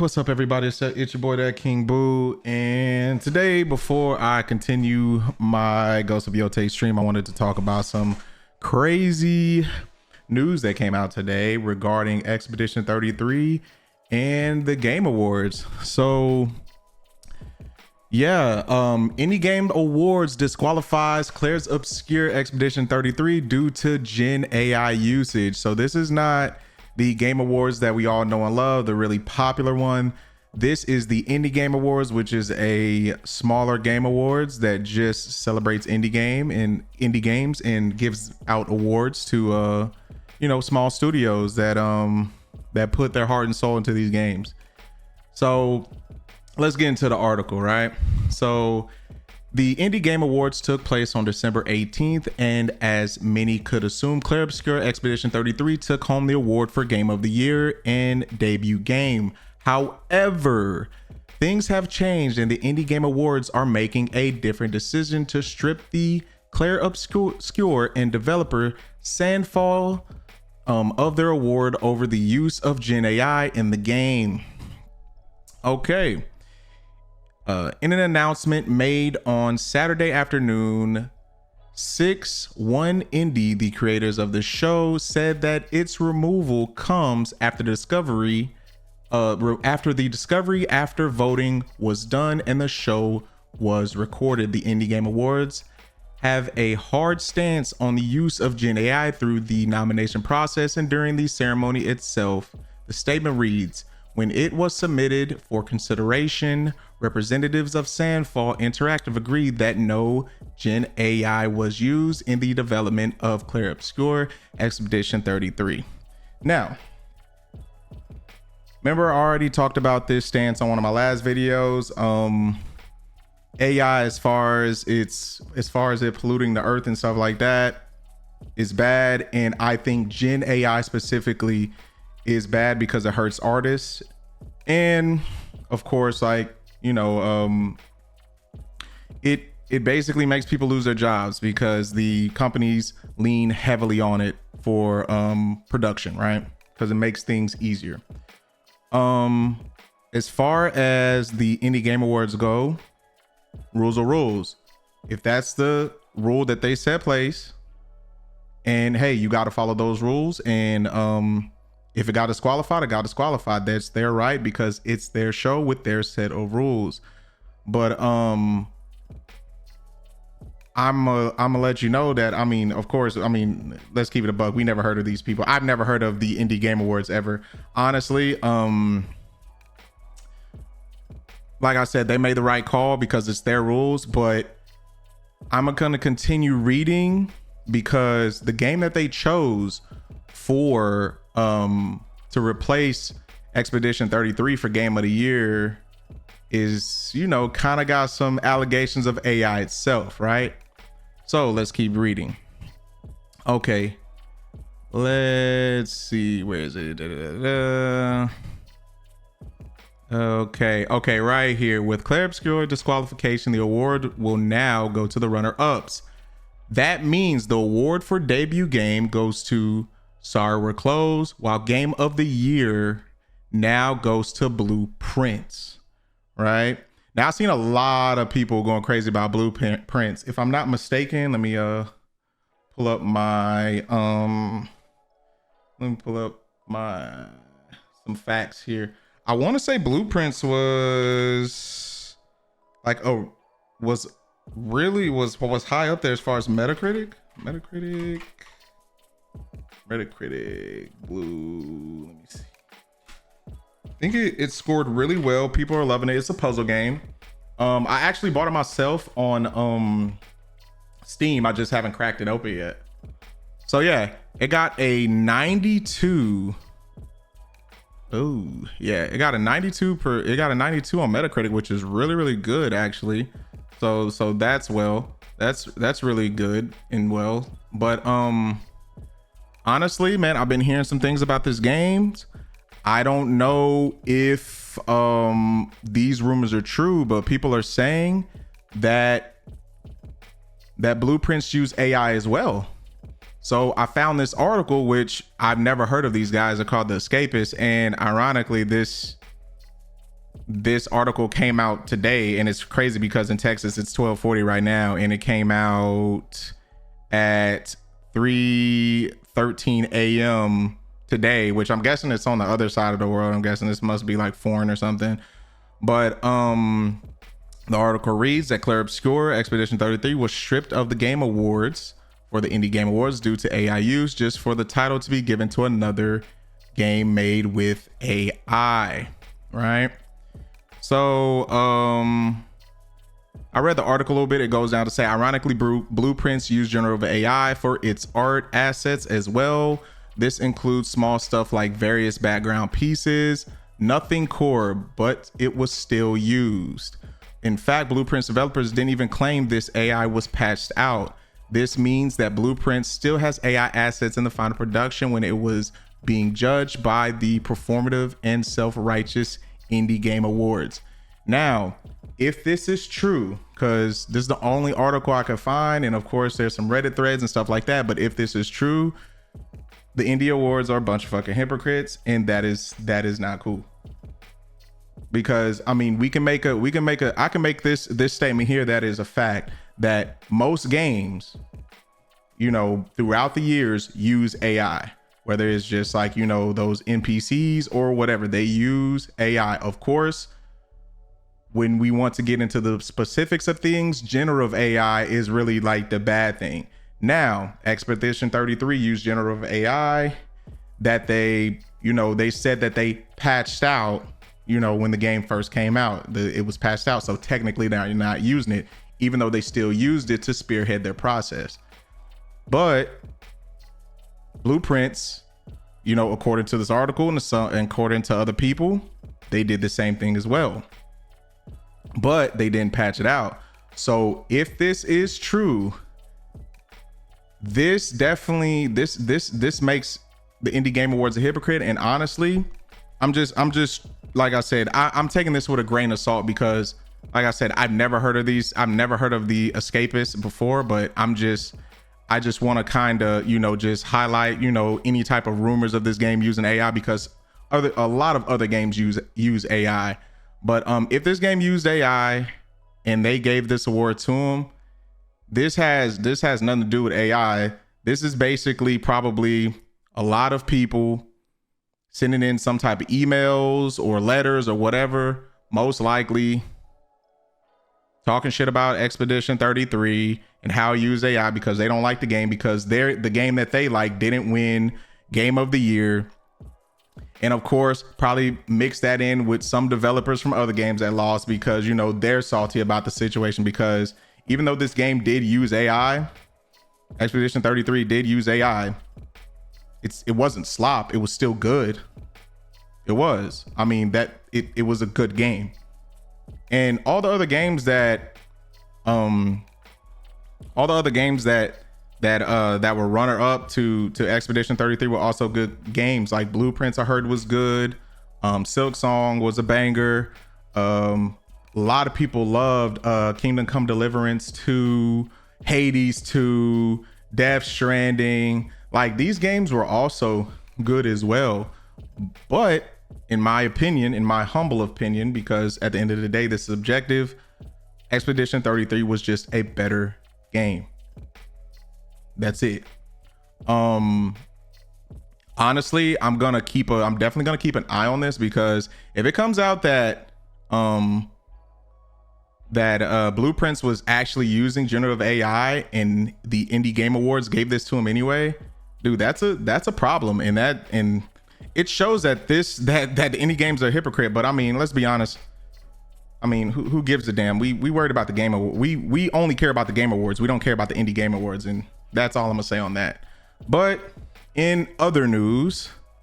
What's up, everybody? It's your boy, that King Boo, and today, before I continue my Ghost of Yote stream, I wanted to talk about some crazy news that came out today regarding Expedition 33 and the Game Awards. So, yeah, Indie Game Awards disqualifies Clair's Obscur Expedition 33 due to Gen AI usage. So this is not the Game Awards that we all know and love, the really popular one. This is the Indie Game Awards, which is a smaller game awards that just celebrates indie games and gives out awards to small studios that put their heart and soul into these games. So let's get into the article, right? So the Indie Game Awards took place on December 18th, and as many could assume, Clair Obscur Expedition 33 took home the award for Game of the Year and Debut Game. However, things have changed, and the Indie Game Awards are making a different decision to strip the Clair Obscur and developer Sandfall of their award over the use of Gen AI in the game. Okay. In an announcement made on Saturday afternoon, 6-1 Indie, the creators of the show, said that its removal comes after the discovery after voting was done and the show was recorded. The Indie Game Awards have a hard stance on the use of Gen AI through the nomination process and during the ceremony itself. The statement reads, "When it was submitted for consideration, representatives of Sandfall Interactive agreed that no Gen AI was used in the development of Clair Obscur Expedition 33. Now, remember I already talked about this stance on one of my last videos. AI, as far as it polluting the earth and stuff like that, is bad, and I think Gen AI specifically is bad because it hurts artists, and of course, it basically makes people lose their jobs because the companies lean heavily on it for production, right? Because it makes things easier. As far as the Indie Game Awards go, rules are rules. If that's the rule that they set place, and hey, you got to follow those rules, and if it got disqualified, it got disqualified. That's their right because it's their show with their set of rules. But I'm gonna let you know that, of course, let's keep it a buck. We never heard of these people. I've never heard of the Indie Game Awards ever. Honestly, like I said, they made the right call because it's their rules, but I'm gonna continue reading because the game that they chose for to replace Expedition 33 for Game of the Year is, kind of got some allegations of AI itself, right? So let's keep reading. Okay, let's see, where is it? Okay, right here. With Clair Obscur disqualification, the award will now go to the runner-ups. That means the award for debut game goes to Sorry We're Closed, while Game of the Year now goes to Blueprints, right? Now, I've seen a lot of people going crazy about Blueprints. If I'm not mistaken, let me pull up my some facts here. I want to say Blueprints was was high up there as far as Metacritic. Blue, let me see. I think it scored really well. People are loving it. It's a puzzle game. I actually bought it myself on Steam. I just haven't cracked it open yet. So yeah, it got a 92. Oh yeah, it got a 92 on Metacritic, which is really, really good actually. So that's really good and well. But honestly, man, I've been hearing some things about this game. I don't know if these rumors are true, but people are saying that Blueprints use AI as well. So I found this article, which I've never heard of these guys. They're called The Escapists, and ironically, this this article came out today, and it's crazy because in Texas it's 12:40 right now, and it came out at 3:13 a.m. today, which I'm guessing it's on the other side of the world. I'm guessing this must be like foreign or something. But the article reads that Clair Obscur Expedition 33 was stripped of the Game Awards for the Indie Game Awards due to AI use, just for the title to be given to another game made with AI, right? So I read the article a little bit. It goes down to say, ironically, Blueprints use generative AI for its art assets as well. This includes small stuff like various background pieces, nothing core, but it was still used. In fact, Blueprints developers didn't even claim this AI was patched out. This means that Blueprints still has AI assets in the final production when it was being judged by the performative and self-righteous Indie Game Awards. Now, if this is true, because this is the only article I could find, and of course there's some Reddit threads and stuff like that, but if this is true, the Indie Awards are a bunch of fucking hypocrites, and that is not cool. Because I mean, I can make this statement here that is a fact, that most games, you know, throughout the years use AI, whether it's just like, you know, those NPCs or whatever, they use AI. Of course, when we want to get into the specifics of things, generative AI is really like the bad thing. Now, Expedition 33 used generative AI that they said that they patched out, you know, when the game first came out. It was patched out, so technically they're not using it, even though they still used it to spearhead their process. But Blueprints, you know, according to this article and according to other people, they did the same thing as well, but they didn't patch it out. So if this is true, this definitely this makes the Indie Game Awards a hypocrite. And honestly, I'm just like I said, I'm taking this with a grain of salt, because like I said, I've never heard of the escapists before, but I just want to kind of, you know, just highlight, you know, any type of rumors of this game using AI, because a lot of other games use AI. But if this game used AI and they gave this award to them, this has nothing to do with AI. This is basically probably a lot of people sending in some type of emails or letters or whatever, most likely talking shit about Expedition 33 and how it use AI because they don't like the game, because the game that they like didn't win Game of the Year. And of course, probably mix that in with some developers from other games that lost, because, you know, they're salty about the situation, because even though this game did use AI, Expedition 33 did use AI, it wasn't slop. It was still good. It was. I mean, that it was a good game. And all the other games that were runner up to Expedition 33 were also good games. Like Blueprints, I heard was good. Silk Song was a banger. A lot of people loved Kingdom Come Deliverance 2, Hades 2, Death Stranding. Like, these games were also good as well. But in my opinion, in my humble opinion, because at the end of the day, this is subjective, Expedition 33 was just a better game. That's it. Honestly, I'm definitely gonna keep an eye on this, because if it comes out that Blueprints was actually using generative AI and the Indie Game Awards gave this to him anyway, dude, that's a problem. And it shows that the indie games are a hypocrite. But I mean, let's be honest. I mean, who gives a damn? We worried about the Game Award. We only care about the Game Awards. We don't care about the Indie Game Awards, and that's all I'm gonna say on that. But in other news,